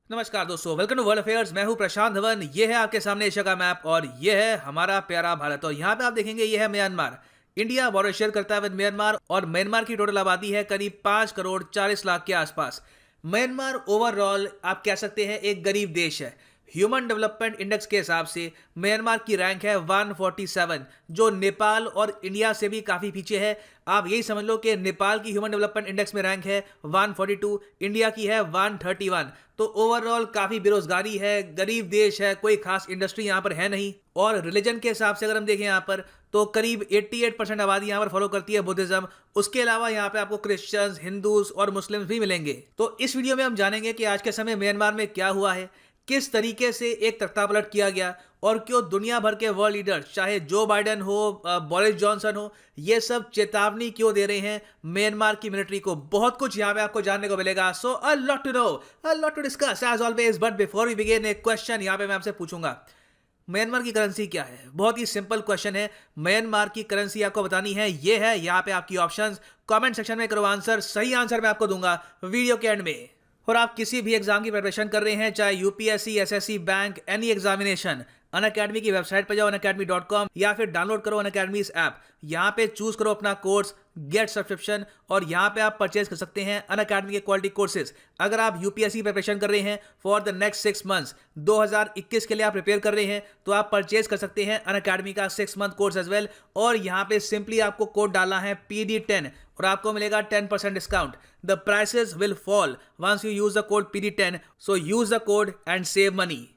नमस्कार दोस्तों, welcome to world affairs. मैं हूं प्रशांत धवन। ये है आपके सामने एशिया का मैप और ये है हमारा प्यारा भारत। और यहाँ पे आप देखेंगे ये है म्यांमार। इंडिया बॉर्डर शेयर करता है विद म्यांमार और म्यांमार की टोटल आबादी है करीब 5 करोड़ 40 लाख के आसपास। म्यांमार ओवरऑल आप कह सकते हैं एक गरीब देश है। ह्यूमन डेवलपमेंट इंडेक्स के हिसाब से म्यांमार की रैंक है 147, जो नेपाल और इंडिया से भी काफ़ी पीछे है। आप यही समझ लो कि नेपाल की ह्यूमन डेवलपमेंट इंडेक्स में रैंक है 142, इंडिया की है 131। तो ओवरऑल काफ़ी बेरोजगारी है, गरीब देश है, कोई खास इंडस्ट्री यहाँ पर है नहीं। और रिलीजन के हिसाब से अगर हम देखें यहाँ पर तो करीब 88% आबादी यहाँ पर फॉलो करती है बुद्धिज्म। उसके अलावा यहाँ पे आपको क्रिश्चियंस, हिंदूज और मुस्लिम्स भी मिलेंगे। तो इस वीडियो में हम जानेंगे कि आज के समय म्यांमार में क्या हुआ है, किस तरीके से एक तख्तापलट किया गया और क्यों दुनिया भर के वर्ल्ड लीडर्स, चाहे जो बाइडेन हो, बोरिस जॉनसन हो, ये सब चेतावनी क्यों दे रहे हैं म्यांमार की मिलिट्री को। बहुत कुछ यहाँ पे आपको जानने को मिलेगा। So a lot to know, a lot to discuss as always. But before we begin, एक क्वेश्चन यहाँ पे मैं आपसे पूछूंगा, म्यांमार की करेंसी क्या है? बहुत ही सिंपल क्वेश्चन है। म्यांमार की करेंसी आपको बतानी है, ये है। यहाँ पे आपकी ऑप्शंस कमेंट सेक्शन में करो आंसर। सही आंसर मैं आपको दूंगा वीडियो के एंड में। और आप किसी भी एग्जाम की प्रिपरेशन कर रहे हैं, चाहे UPSC, SSC, bank, any examination, Unacademy की वेबसाइट पर जाओ unacademy.com या फिर डाउनलोड करो अनअकैडमीज ऐप। यहाँ पे चूज करो अपना कोर्स, गेट सब्सक्रिप्शन और यहाँ पे आप परचेज कर सकते हैं अनअकैडमी के क्वालिटी कोर्सेज। अगर आप यूपीएससी प्रिपरेशन कर रहे हैं फॉर द नेक्स्ट 6 मंथ्स, 2021 के लिए आप प्रिपेयर कर रहे हैं, तो आप परचेज कर सकते हैं अनअकैडमी का 6 मंथ कोर्स एज वेल। और यहाँ पे सिंपली आपको कोड डालना है PD10 और आपको मिलेगा 10% discount. The prices will fall once you use the code PD10, so use the code and save money.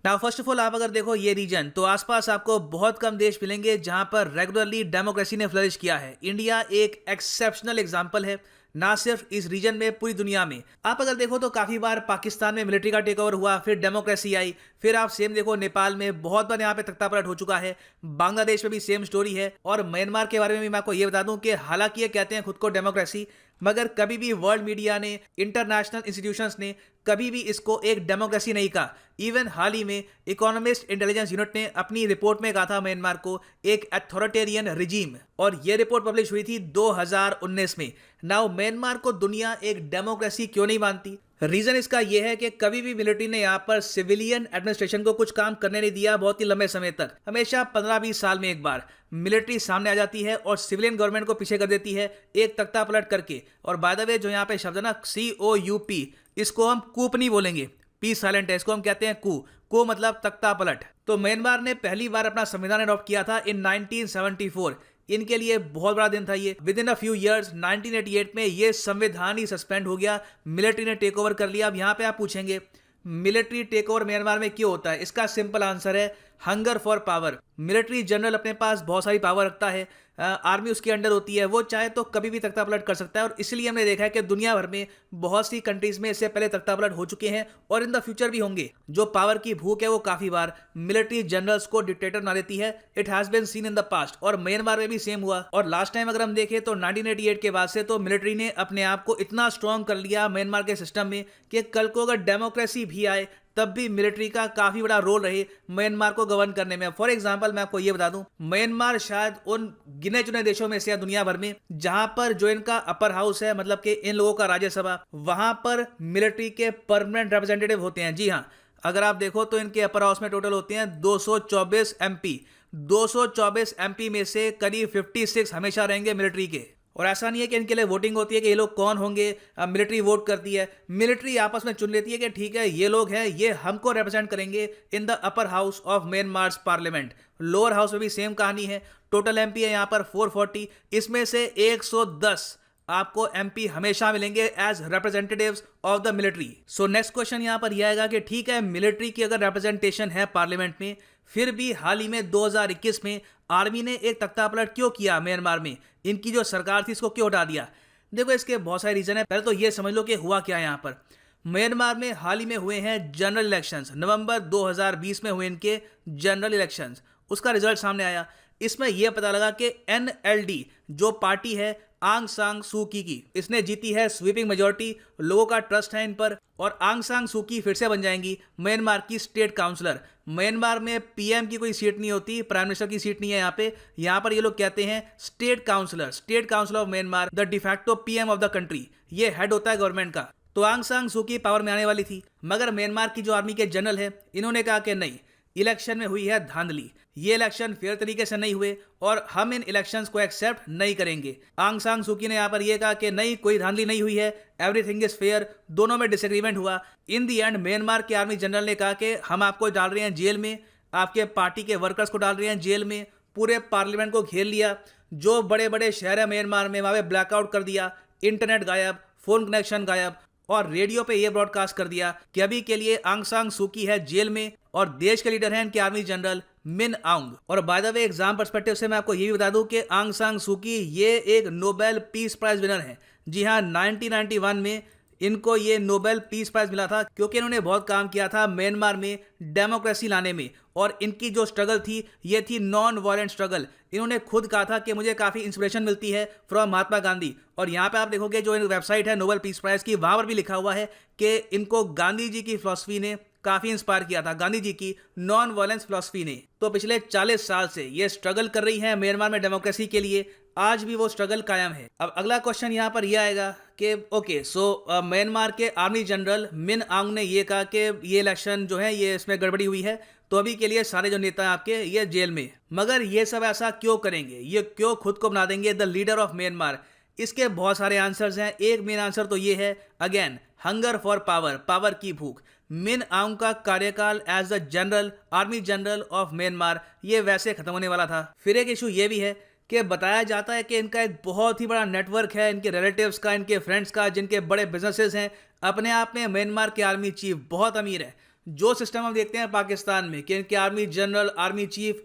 Now first of all आप अगर देखो ये रीजन, तो आसपास आपको बहुत कम देश मिलेंगे जहां पर रेगुलरली डेमोक्रेसी ने फ्लरिश किया है। इंडिया एक एक्सेप्शनल एग्जांपल है, ना सिर्फ इस रीजन में, पूरी दुनिया में। आप अगर देखो तो काफी बार पाकिस्तान में मिलिट्री का टेक ओवर हुआ, फिर डेमोक्रेसी आई। फिर आप सेम देखो नेपाल में बहुत बार यहाँ पे तख्तापलट हो चुका है। बांग्लादेश में भी सेम स्टोरी है। और म्यांमार के बारे में भी मैं आपको ये बता दूं कि हालांकि ये कहते हैं खुद को डेमोक्रेसी, मगर कभी भी वर्ल्ड मीडिया ने, इंटरनेशनल इंस्टीट्यूशंस ने कभी भी इसको एक डेमोक्रेसी नहीं कहा। इवन हाल ही में इकोनॉमिस्ट इंटेलिजेंस यूनिट ने अपनी रिपोर्ट में कहा था म्यांमार को एक अथॉरिटेरियन रिजीम, और ये रिपोर्ट पब्लिश हुई थी 2019 में। नाउ म्यांमार को दुनिया एक डेमोक्रेसी क्यों नहीं मानती? रीजन इसका यह है कि कभी भी मिलिट्री ने यहाँ पर सिविलियन एडमिनिस्ट्रेशन को कुछ काम करने नहीं दिया बहुत ही लंबे समय तक। हमेशा 15-20 साल में एक बार मिलिट्री सामने आ जाती है और सिविलियन गवर्नमेंट को पीछे कर देती है एक तख्ता पलट करके। और बाय द वे जो यहाँ पे शब्द है ना COUP, इसको हम कूप नहीं बोलेंगे, पी साइलेंट है, इसको हम कहते हैं को मतलब तख्ता पलट। तो म्यांमार ने पहली बार अपना संविधान अडॉप्ट किया था इन 1974। इनके लिए बहुत बड़ा दिन था ये। With in a few years 1988 में ये संविधान ही सस्पेंड हो गया, मिलिट्री ने टेक ओवर कर लिया। अब यहाँ पे आप पूछेंगे मिलिट्री टेक ओवर म्यांमार में क्यों होता है? इसका सिंपल आंसर है hunger for power. Military general अपने पास बहुत सारी पावर रखता है, आर्मी उसके अंडर होती है, वो चाहे तो कभी भी तख्तापलट कर सकता है। और इसलिए हमने देखा है कि दुनिया भर में बहुत सी कंट्रीज में इससे पहले तख्तापलट हो चुके हैं और इन द फ्यूचर भी होंगे। जो पावर की भूख है वो काफी बार मिलिट्री जनरल्स को डिक्टेटर बना देती है। It has been seen in the past और म्यांमार में भी सेम हुआ। और लास्ट टाइम अगर हम देखें तो 1988 के बाद से तो मिलिट्री ने अपने आप को इतना स्ट्रॉन्ग कर लिया म्यांमार के सिस्टम में कि कल को अगर डेमोक्रेसी भी आए तब भी मिलिट्री का काफी बड़ा रोल रहे म्यांमार को गवर्न करने में। फॉर एग्जांपल मैं आपको ये बता दूं, म्यांमार शायद उन गिने चुने देशों में से है दुनिया भर में जहां पर जो इनका अपर हाउस है, मतलब कि इन लोगों का राज्यसभा, वहां पर मिलिट्री के परमानेंट रिप्रेजेंटेटिव होते हैं। जी हाँ, अगर आप देखो तो इनके अपर हाउस में टोटल होते हैं 224 MP। 224 MP में से करीब 56 हमेशा रहेंगे मिलिट्री के। और ऐसा नहीं है कि इनके लिए वोटिंग होती है कि ये लोग कौन होंगे, मिलिट्री वोट करती है। मिलिट्री आपस में चुन लेती है कि ठीक है ये लोग हैं, ये हमको रिप्रेजेंट करेंगे in the upper house of Myanmar's parliament. Lower house में भी सेम कहानी है। टोटल MP है यहाँ पर 440, इसमें से 110 आपको MP हमेशा मिलेंगे as representatives of the military. So next question यहाँ पर यह आएगा कि ठीक है मिलिट्री की अगर रिप्रेजेंटेशन है पार्लियामेंट में, फिर भी हाल ही में 2021 में आर्मी ने एक तख्तापलट क्यों किया म्यांमार में? इनकी जो सरकार थी इसको क्यों हटा दिया? देखो इसके बहुत सारे रीजन है। पहले तो ये समझ लो कि हुआ क्या यहाँ पर। म्यांमार में हाल ही में हुए हैं जनरल इलेक्शंस। नवंबर 2020 में हुए इनके जनरल इलेक्शंस। उसका रिजल्ट सामने आया। इसमें यह पता लगा कि NLD जो पार्टी है आंग सांग सू की, इसने जीती है स्वीपिंग मेजोरिटी। लोगों का ट्रस्ट है इन पर और आंग सांग सू की फिर से बन जाएंगी म्यांमार की स्टेट काउंसलर। म्यांमार में PM की कोई सीट नहीं होती, प्राइम मिनिस्टर की सीट नहीं है यहाँ पर ये लोग कहते हैं state counsellor of Myanmar, the de facto PM of the country. ये हेड होता है गवर्नमेंट का। तो आंग सान सू की पावर में आने वाली थी, मगर म्यांमार की जो आर्मी के जनरल है इन्होंने कहा कि नहीं, इलेक्शन में हुई है धांधली, ये इलेक्शन फेयर तरीके से नहीं हुए और हम इन इलेक्शंस को एक्सेप्ट नहीं करेंगे। आंग सान सू की ने यहाँ पर यह कहा कि नहीं, कोई धांधली नहीं हुई है, एवरीथिंग इज फेयर। दोनों में डिसएग्रीमेंट हुआ। इन दी एंड म्यांमार के आर्मी जनरल ने कहा कि हम आपको डाल रहे हैं जेल में, आपके पार्टी के वर्कर्स को डाल रहे हैं जेल में, पूरे पार्लियामेंट को घेर लिया, जो बड़े बड़े शहर है म्यांमार में वहाँ पे ब्लैकआउट कर दिया, इंटरनेट गायब, फोन कनेक्शन गायब, और रेडियो पे ये ब्रॉडकास्ट कर दिया कि अभी के लिए आंग सान सू की है जेल में और देश के लीडर हैं इनके आर्मी जनरल मिन आउंग। और by the way exam perspective से मैं आपको ये भी बता दूं कि आंग सान सू की ये एक नोबेल पीस प्राइज विनर है। जी हाँ, 1991 में इनको ये नोबेल पीस प्राइज मिला था क्योंकि इन्होंने बहुत काम किया था म्यांमार में डेमोक्रेसी लाने में, और इनकी जो स्ट्रगल थी ये थी नॉन वायलेंट स्ट्रगल। इन्होंने खुद कहा था कि मुझे काफ़ी इंस्पिरेशन मिलती है फ्रॉम महात्मा गांधी, और यहाँ पे आप देखोगे जो वेबसाइट है नोबेल पीस प्राइज की, वहाँ पर भी लिखा हुआ है कि इनको गांधी जी की फिलॉसफी ने काफ़ी इंस्पायर किया था, गांधी जी की नॉन वायलेंस फिलॉसफी ने। तो पिछले 40 साल से ये स्ट्रगल कर रही है म्यांमार में डेमोक्रेसी के लिए, आज भी वो स्ट्रगल कायम है। अब अगला क्वेश्चन यहाँ पर यह आएगा कि ओके सो म्यांमार के आर्मी जनरल मिन आउंग ने ये कहा कि ये इलेक्शन जो है ये इसमें गड़बड़ी हुई है, तो अभी के लिए सारे जो नेता हैं आपके ये जेल में। मगर ये सब ऐसा क्यों करेंगे, ये क्यों खुद को बना देंगे द लीडर ऑफ म्यांमार? इसके बहुत सारे आंसर्स हैं। एक मेन आंसर तो ये है, again hunger for power, power की भूख। मिन आउंग का कार्यकाल as the general, army general of Myanmar ये वैसे खत्म होने वाला था। फिर एक इशू ये भी है कि बताया जाता है कि इनका एक बहुत ही बड़ा नेटवर्क है, इनके रिलेटिव्स का, इनके फ्रेंड्स का, जिनके बड़े बिजनेसेस हैं। अपने आप में म्यांमार के आर्मी चीफ बहुत अमीर है। जो सिस्टम हम देखते हैं पाकिस्तान में कि इनके आर्मी जनरल, आर्मी चीफ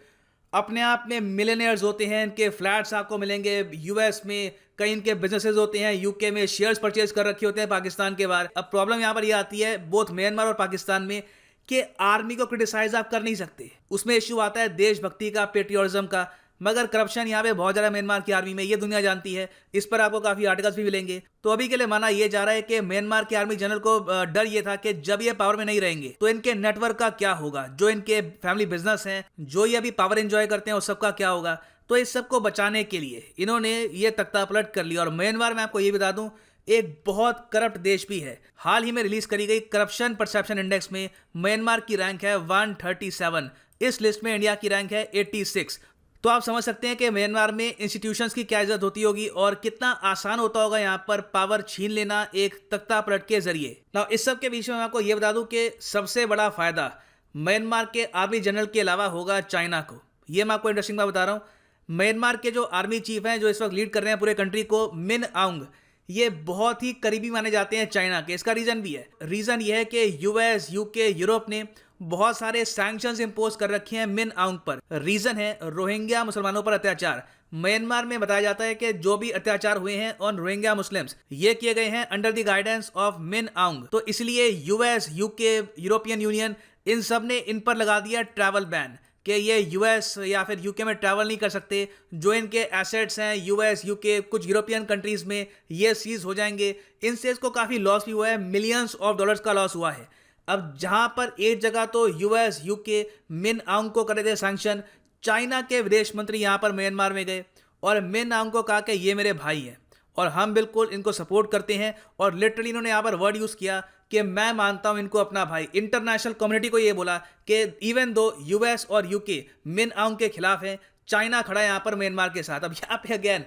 अपने आप में मिलियनेयर्स होते हैं, इनके फ्लैट्स आपको मिलेंगे यूएस में, कई इनके बिजनेसेस होते हैं यूके में, शेयर्स परचेज कर रखे होते हैं पाकिस्तान के बाहर। अब प्रॉब्लम यहाँ पर यह आती है बोथ म्यांमार और पाकिस्तान में कि आर्मी को क्रिटिसाइज आप कर नहीं सकते, उसमें इश्यू आता है देशभक्ति का, पेट्रियोटिज्म का। मगर करप्शन यहाँ पे बहुत ज़्यादा म्यांमार की आर्मी में, ये दुनिया जानती है, इस पर आपको काफ़ी आर्टिकल्स भी मिलेंगे। तो अभी के लिए माना यह जा रहा है कि म्यांमार के आर्मी जनरल को डर ये था कि जब ये पावर में नहीं रहेंगे तो इनके नेटवर्क का क्या होगा, जो इनके फैमिली बिजनेस हैं, जो ये अभी पावर एंजॉय करते हैं, उस सबका क्या होगा। तो इस सब को बचाने के लिए इन्होंने ये तख्ता पलट कर लिया। और म्यांमार में आपको ये बता दूं एक बहुत करप्ट देश भी है। हाल ही में रिलीज करी गई करप्शन परसेप्शन इंडेक्स में म्यांमार की रैंक है 137, इस लिस्ट में इंडिया की रैंक है 86। तो आप समझ सकते हैं कि म्यांमार में इंस्टीट्यूशंस की क्या इज्जत होती होगी और कितना आसान होता होगा यहाँ पर पावर छीन लेना एक तख्ता पलट के जरिए। ना इस सब के बीच में मैं आपको ये बता दूं कि सबसे बड़ा फायदा म्यांमार के आर्मी जनरल के अलावा होगा चाइना को। ये मैं आपको इंटरेस्टिंग बात बता रहा हूँ। म्यांमार के जो आर्मी चीफ हैं जो इस वक्त लीड कर रहे हैं पूरे कंट्री को, मिन आउंग, ये बहुत ही करीबी माने जाते हैं चाइना के। इसका रीजन भी है। रीजन ये है कि यूएस, यूके, यूरोप ने बहुत सारे सैंक्शंस इंपोज कर रखे हैं मिन आउंग पर। रीजन है रोहिंग्या मुसलमानों पर अत्याचार। म्यांमार में बताया जाता है कि जो भी अत्याचार हुए हैं ऑन रोहिंग्या मुस्लिम्स, ये किए गए हैं अंडर द गाइडेंस ऑफ मिन आउंग। तो इसलिए यूएस, यूके, यूरोपियन यूनियन, इन सब ने इन पर लगा दिया ट्रैवल बैन कि ये यूएस या फिर यूके में ट्रैवल नहीं कर सकते। जो इनके एसेट्स हैं यूएस, यूके, कुछ यूरोपियन कंट्रीज में, ये सीज हो जाएंगे। इनसे इसको काफ़ी लॉस भी हुआ है, मिलियंस ऑफ डॉलर्स का लॉस हुआ है। अब जहां पर एक जगह तो यूएस, यूके मिन आउंग को करे थे सैंक्शन, चाइना के विदेश मंत्री यहां पर म्यांमार में गए और मिन आउंग को कहा कि ये मेरे भाई हैं और हम बिल्कुल इनको सपोर्ट करते हैं। और लिटरली इन्होंने यहाँ पर वर्ड यूज़ किया कि मैं मानता हूं इनको अपना भाई। इंटरनेशनल कम्युनिटी को ये बोला कि इवन दो यूएस और यूके मिन आउंग के खिलाफ हैं, चाइना खड़ा है यहाँ पर म्यांमार के साथ। अब यहाँ पे अगेन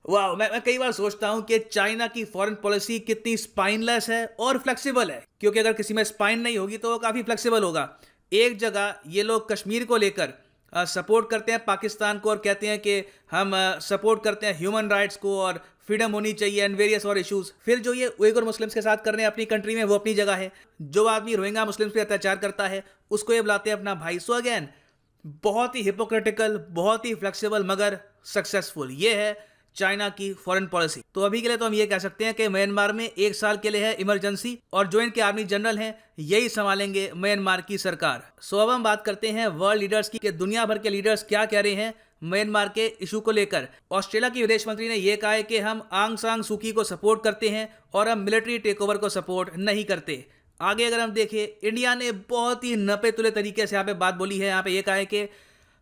वाह, मैं कई बार सोचता हूं कि चाइना की फॉरेन पॉलिसी कितनी स्पाइनलेस है और फ्लेक्सिबल है, क्योंकि अगर किसी में स्पाइन नहीं होगी तो वो काफ़ी फ्लेक्सिबल होगा। एक जगह ये लोग कश्मीर को लेकर सपोर्ट करते हैं पाकिस्तान को और कहते हैं कि हम सपोर्ट करते हैं ह्यूमन राइट्स को और फ्रीडम होनी चाहिए एंड वेरियस और इश्यूज। फिर जो ये उइगर मुस्लिम्स के साथ कर रहे हैं अपनी कंट्री में, वो अपनी जगह है। जो आदमी रोहिंग्या मुस्लिम्स पे अत्याचार करता है उसको ये बुलाते हैं अपना भाई। सो अगेन बहुत ही हिपोक्रेटिकल, बहुत ही फ्लेक्सिबल मगर सक्सेसफुल, ये है चाइना की फॉरेन पॉलिसी। तो अभी के लिए तो हम ये कह सकते हैं कि म्यांमार में 1 साल के लिए है इमरजेंसी और जो इनके आर्मी जनरल हैं यही संभालेंगे म्यांमार की सरकार। सो अब हम बात करते हैं वर्ल्ड लीडर्स की कि दुनिया भर के लीडर्स क्या कह रहे हैं म्यांमार के इशू को लेकर। ऑस्ट्रेलिया की विदेश मंत्री ने यह कहा है कि हम आंग सान सू की को सपोर्ट करते हैं और हम मिलिट्री टेक ओवर को सपोर्ट नहीं करते। आगे अगर हम देखें, इंडिया ने बहुत ही नपे तुले तरीके से यहाँ पे बात बोली है। यहाँ पे ये कहा है कि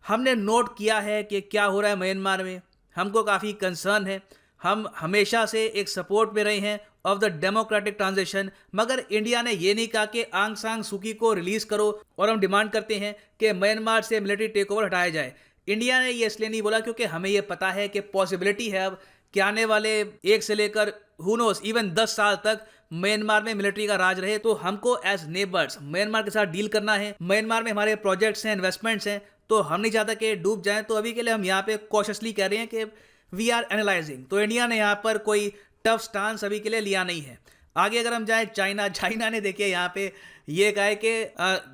हमने नोट किया है कि क्या हो रहा है म्यांमार में, हमको काफ़ी कंसर्न है, हम हमेशा से एक सपोर्ट में रहे हैं ऑफ द डेमोक्रेटिक ट्रांजिशन, मगर इंडिया ने ये नहीं कहा कि आंग सान सूकी को रिलीज करो और हम डिमांड करते हैं कि म्यांमार से मिलिट्री टेक ओवर हटाया जाए। इंडिया ने ये इसलिए नहीं बोला क्योंकि हमें ये पता है कि पॉसिबिलिटी है अब कि आने वाले 1 से लेकर हु नोस इवन 10 साल तक म्यांमार में मिलिट्री का राज रहे, तो हमको एज नेबर्स म्यांमार के साथ डील करना है। म्यांमार में हमारे प्रोजेक्ट्स हैं, इन्वेस्टमेंट्स हैं, तो हम नहीं चाहते कि डूब जाएं। तो अभी के लिए हम यहाँ पे कॉशियसली कह रहे हैं कि वी आर एनालाइजिंग। तो इंडिया ने यहाँ पर कोई टफ स्टांस अभी के लिए लिया नहीं है। आगे अगर हम जाएं चाइना ने देखिए यहाँ पे ये कहा है कि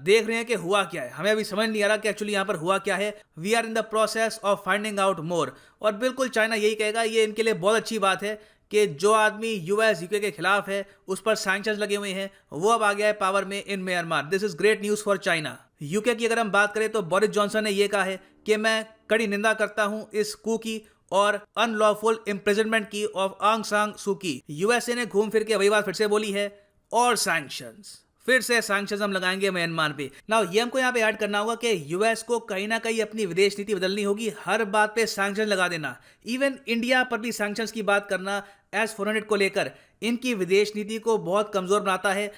देख रहे हैं कि हुआ क्या है, हमें अभी समझ नहीं आ रहा कि एक्चुअली यहाँ पर हुआ क्या है। We are in the process of finding out more. और बिल्कुल चाइना यही कहेगा, ये इनके लिए बहुत अच्छी बात है कि जो आदमी यूएस यूके के खिलाफ है उस पर सैंक्शंस लगे हुए हैं, वो अब आ गया है पावर में in Myanmar. This is great news for China. UK की अगर हम बात करें तो बोरिस जॉनसन ने यह कहा है कि मैं कड़ी निंदा करता हूं इस कू की और अनलॉफुल इम्प्रिजनमेंट की ऑफ आंग सान सू की। यूएसए ने घूम फिर के वही बात फिर से बोली है और सैंक्शंस, फिर से सैंक्शंस हम लगाएंगे म्यांमार पे। नाउ ये हमको यहाँ पे ऐड करना होगा कि यूएस को कहीं ना कहीं अपनी विदेश नीति बदलनी होगी, हर बात पे सैंक्शन लगा देना, इवन इंडिया पर भी सैंक्शंस की बात करना एज 400 को लेकर इनकी विदेश नीति को बहुत कमजोर बनाता है।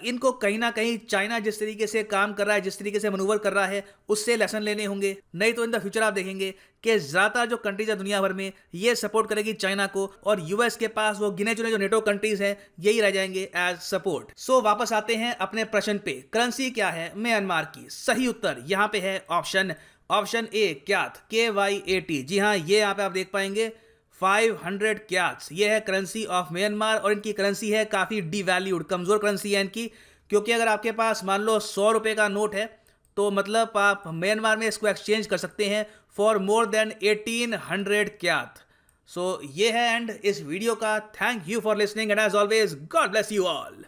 इनको कहीं ना कहीं चाइना जिस तरीके से काम कर रहा है, जिस तरीके से मनूवर कर रहा है, उससे लेसन लेने होंगे। नहीं तो इन द फ्यूचर आप देखेंगे कि ज्यादातर जो कंट्रीज है दुनिया भर में ये सपोर्ट करेगी चाइना को, और यूएस के पास वो गिने चुने जो नेटो कंट्रीज हैं यही रह जाएंगे एज सपोर्ट। सो वापस आते हैं अपने प्रश्न पे, करेंसी क्या है म्यांमार की? सही उत्तर यहाँ पे है ऑप्शन ए क्यात, KYAT। जी हाँ, ये यहाँ पे आप देख पाएंगे 500 क्याट्स, ये है करेंसी ऑफ म्यांमार। और इनकी करेंसी है काफ़ी डिवैल्यूड, कमज़ोर करेंसी है इनकी, क्योंकि अगर आपके पास मान लो 100 रुपये का नोट है तो मतलब आप म्यांमार में इसको एक्सचेंज कर सकते हैं फॉर मोर देन 1800 क्यात। सो ये है एंड इस वीडियो का। Thank you for listening and as always God bless you all.